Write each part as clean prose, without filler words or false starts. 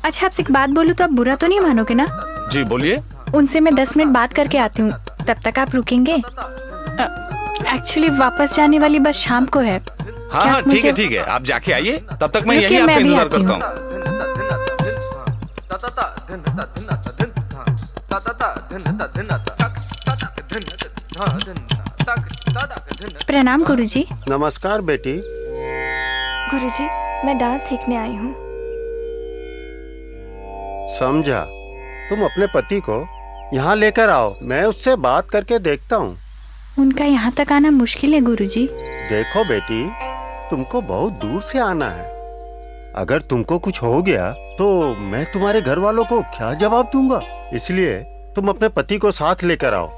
अच्छा, आपसे एक बात बोलूं तो आप बुरा तो नहीं मानोगे ना? जी बोलिए। उनसे मैं 10 मिनट बात करके आती हूँ, तब तक आप रुकेंगे? एक्चुअली वापस जाने वाली बस शाम को है। हाँ हाँ ठीक है, आप जाके आइए, तब तक मैं यही आपका इंतजार करता हूँ। प्रणाम गुरुजी। नमस्कार बेटी। गुरुजी, मैं डांस सीखने आई हूँ। समझा। तुम अपने पति को यहाँ लेकर आओ, मैं उससे बात करके देखता हूँ। उनका यहाँ तक आना मुश्किल है गुरुजी। देखो बेटी, तुमको बहुत दूर से आना है। अगर तुमको कुछ हो गया तो मैं तुम्हारे घर वालों को क्या जवाब दूंगा, इसलिए तुम अपने पति को साथ लेकर आओ।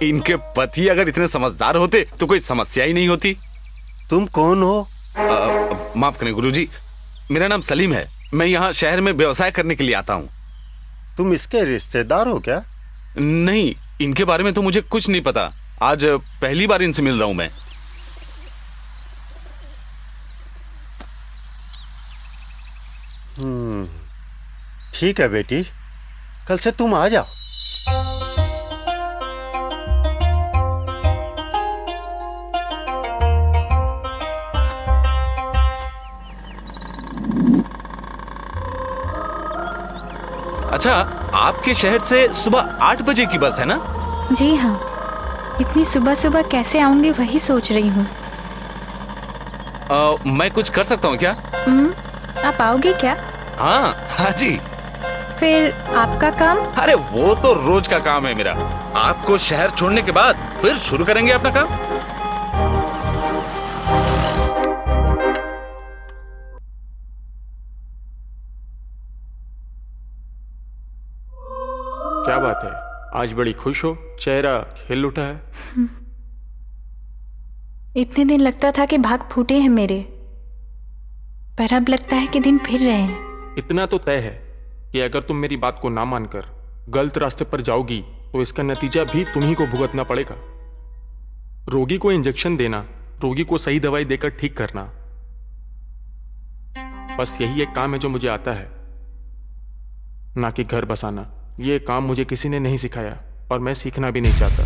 इनके पति अगर इतने समझदार होते तो कोई समस्या ही नहीं होती। तुम कौन हो? माफ करें गुरुजी, मेरा नाम सलीम है। मैं यहाँ शहर में व्यवसाय करने के लिए आता हूँ। तुम इसके रिश्तेदार हो क्या? नहीं, इनके बारे में तो मुझे कुछ नहीं पता। आज पहली बार इनसे मिल रहा हूँ मैं। ठीक है बेटी, कल से तुम आ जाओ। अच्छा, आपके शहर से सुबह 8 बजे की बस है ना? जी हाँ, इतनी सुबह सुबह कैसे आऊंगी वही सोच रही हूँ। मैं कुछ कर सकता हूँ क्या? आप आओगे क्या? हाँ हाँ जी। फिर आपका काम? अरे वो तो रोज का काम है मेरा। आपको शहर छोड़ने के बाद फिर शुरू करेंगे अपना काम। क्या बात है, आज बड़ी खुश हो, चेहरा खिल उठा है। इतने दिन लगता था कि भाग फूटे हैं मेरे, पर अब लगता है कि दिन फिर रहे हैं। इतना तो तय है कि अगर तुम मेरी बात को ना मानकर गलत रास्ते पर जाओगी तो इसका नतीजा भी तुम्ही को भुगतना पड़ेगा। रोगी को इंजेक्शन देना, रोगी को सही दवाई देकर ठीक करना, बस यही एक काम है जो मुझे आता है, ना कि घर बसाना। ये काम मुझे किसी ने नहीं सिखाया और मैं सीखना भी नहीं चाहता।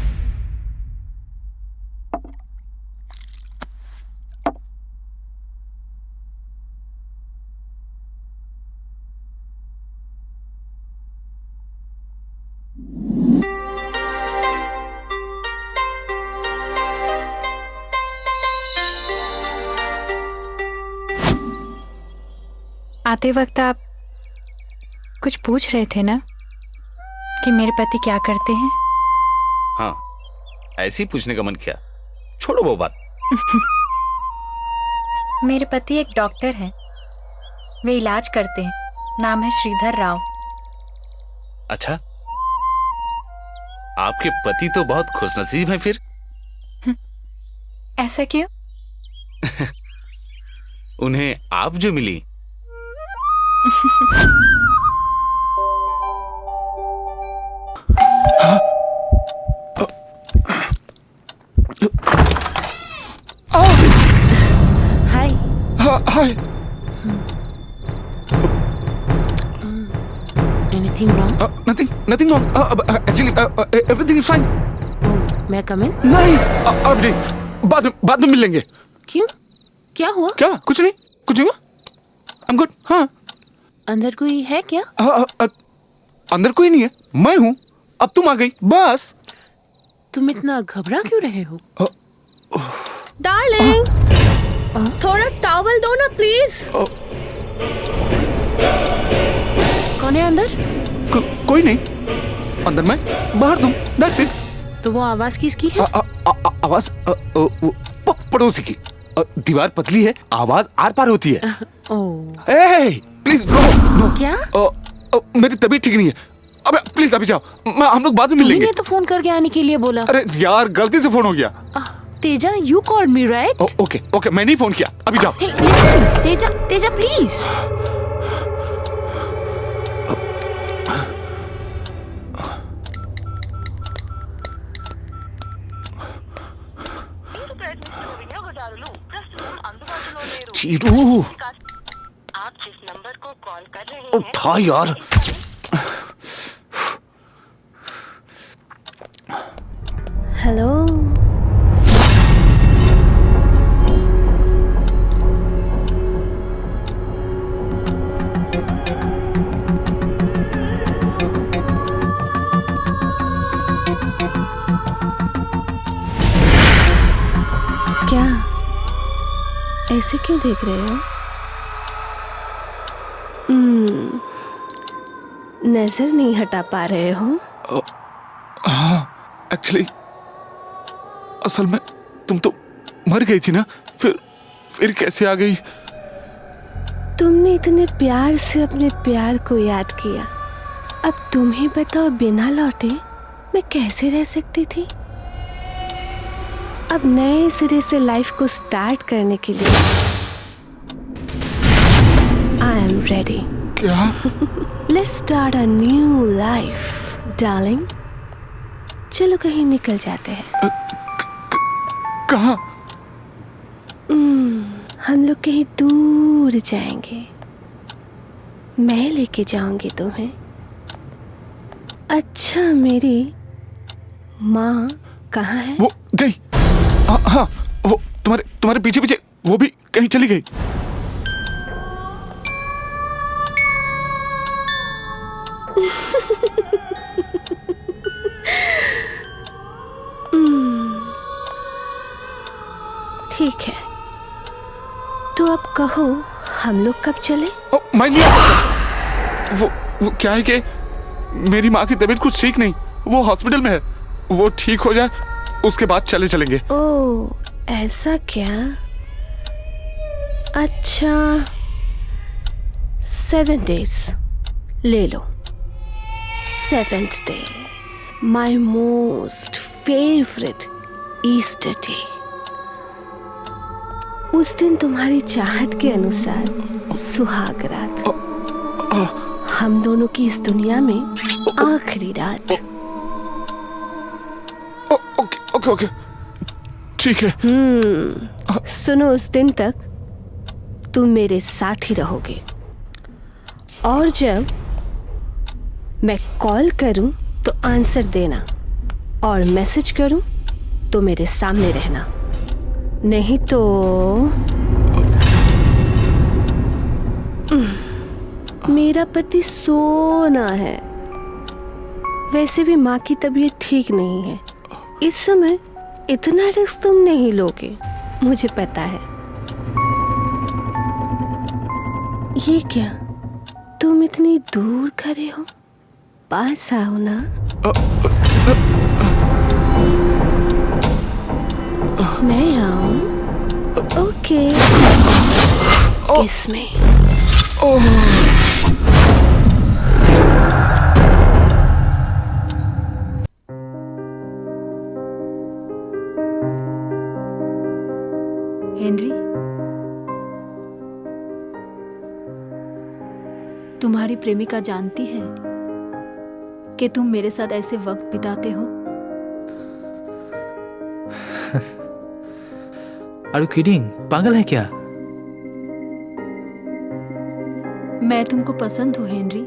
आते वक्त आप कुछ पूछ रहे थे ना कि मेरे पति क्या करते हैं? हाँ, ऐसे ही पूछने का मन किया। छोड़ो वो बात। मेरे पति एक डॉक्टर हैं, वे इलाज करते हैं। नाम है श्रीधर राव। अच्छा, आपके पति तो बहुत खुशनसीब हैं फिर। ऐसा क्यों? उन्हें आप जो मिली। हाय। हाय। Anything wrong? Nothing wrong. Actually, everything is fine. मैं come in? नहीं, अब नहीं, बाद में मिल लेंगे। क्यों? क्या हुआ? क्या? कुछ नहीं हुआ। I'm good. हाँ। अंदर कोई है क्या? अंदर कोई नहीं है, मैं हूँ। अब तुम आ गई, बस। तुम इतना घबरा क्यों रहे हो? डार्लिंग, थोड़ा टॉवल दो ना प्लीज। कौन है अंदर? कोई नहीं। अंदर मैं, बाहर तुम। That's it. तो वो आवाज किसकी है? आवाज पड़ोसी की। दीवार पतली है, आवाज आर पार होती है। ओह, प्लीज नो। क्या? मेरी तबीयत ठीक नहीं है। अबे प्लीज अभी जाओ, हम लोग बाद में मिल लेंगे। तुमने तो फोन करके आने के लिए बोला। अरे यार, गलती से फोन हो गया। Teja, you called me, right? Okay, मैंने ही फोन किया। अभी जाओ। Hey, listen, Teja, please. వినియోగదారులు ప్రస్తుతం అందుబాటులో లేరు. चीरू आप जिस नंबर को कॉल कर रहे हैं उठा यार. हेलो। क्या ऐसे क्यों देख रहे हो? नजर नहीं हटा पा रहे हो? एक्चुअली असल में तुम तो मर गई थी ना, फिर कैसे आ गई? तुमने इतने प्यार से अपने प्यार को याद किया, अब तुम ही बताओ बिना लौटे मैं कैसे रह सकती थी? अब नए सिरे से लाइफ को स्टार्ट करने के लिए आई एम रेडी। क्या? Let's start a new life darling. चलो कहीं निकल जाते हैं। कहाँ? हम लोग कहीं दूर जाएंगे। मैं लेके जाऊंगी तुम्हें। अच्छा मेरी माँ कहाँ है? वो गई। हाँ, वो तुम्हारे पीछे पीछे वो भी कहीं चली गई। ठीक है, तो अब कहो हम लोग कब चले? मैं नहीं आ सकता। वो क्या है कि मेरी माँ की तबीयत कुछ ठीक नहीं, वो हॉस्पिटल में है। वो ठीक हो जाए उसके बाद चलेंगे। ओह ऐसा क्या? अच्छा 7 days ले लो। 7th day my most favorite Easter day। उस दिन तुम्हारी चाहत के अनुसार सुहाग रात, हम दोनों की इस दुनिया में आखिरी रात। ओके ठीक है। सुनो, उस दिन तक तुम मेरे साथ ही रहोगे, और जब मैं कॉल करूं तो आंसर देना, और मैसेज करूं तो मेरे सामने रहना, नहीं तो मेरा पति सोना है। वैसे भी माँ की तबीयत ठीक नहीं है, इस समय इतना रिस्क तुम नहीं लोगे, मुझे पता है। ये क्या, तुम इतनी दूर खड़े हो? पास आओ ना। मैं आऊं? ओके। किस में? हेनरी, तुम्हारी प्रेमिका जानती है कि तुम मेरे साथ ऐसे वक्त बिताते हो? Are you kidding? पागल है क्या? मैं तुमको पसंद हूँ हेनरी।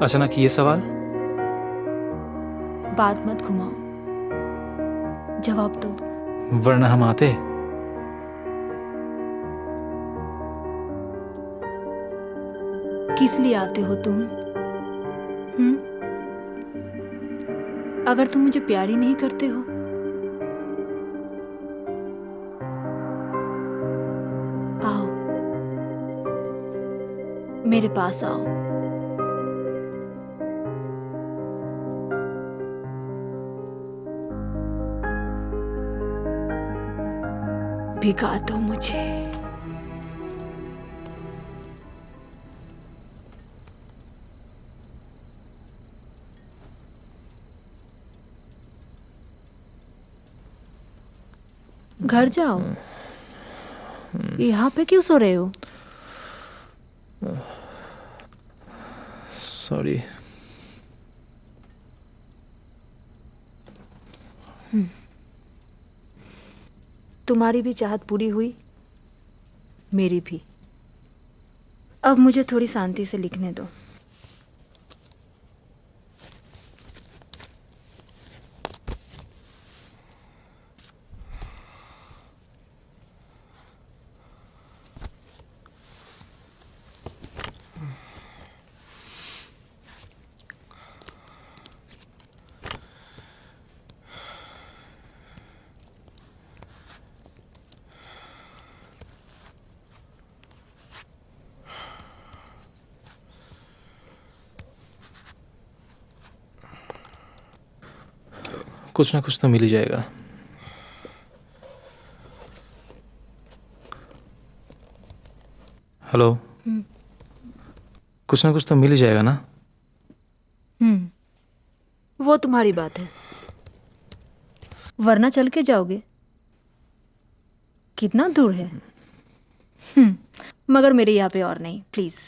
अचानक ये सवाल? बात मत घुमाओ, जवाब दो। वरना हम आते। किस लिए आते हो तुम? अगर तुम मुझे प्यार ही नहीं करते हो, आओ मेरे पास आओ। भिगा दो मुझे। घर जाओ, यहाँ पे क्यों सो रहे हो? सॉरी। तुम्हारी भी चाहत पूरी हुई, मेरी भी। अब मुझे थोड़ी शांति से लिखने दो। कुछ ना कुछ तो मिल ही जाएगा। हेलो, कुछ ना कुछ तो मिल ही जाएगा ना? वो तुम्हारी बात है, वरना चल के जाओगे। कितना दूर है? मगर मेरे यहाँ पे और नहीं, प्लीज।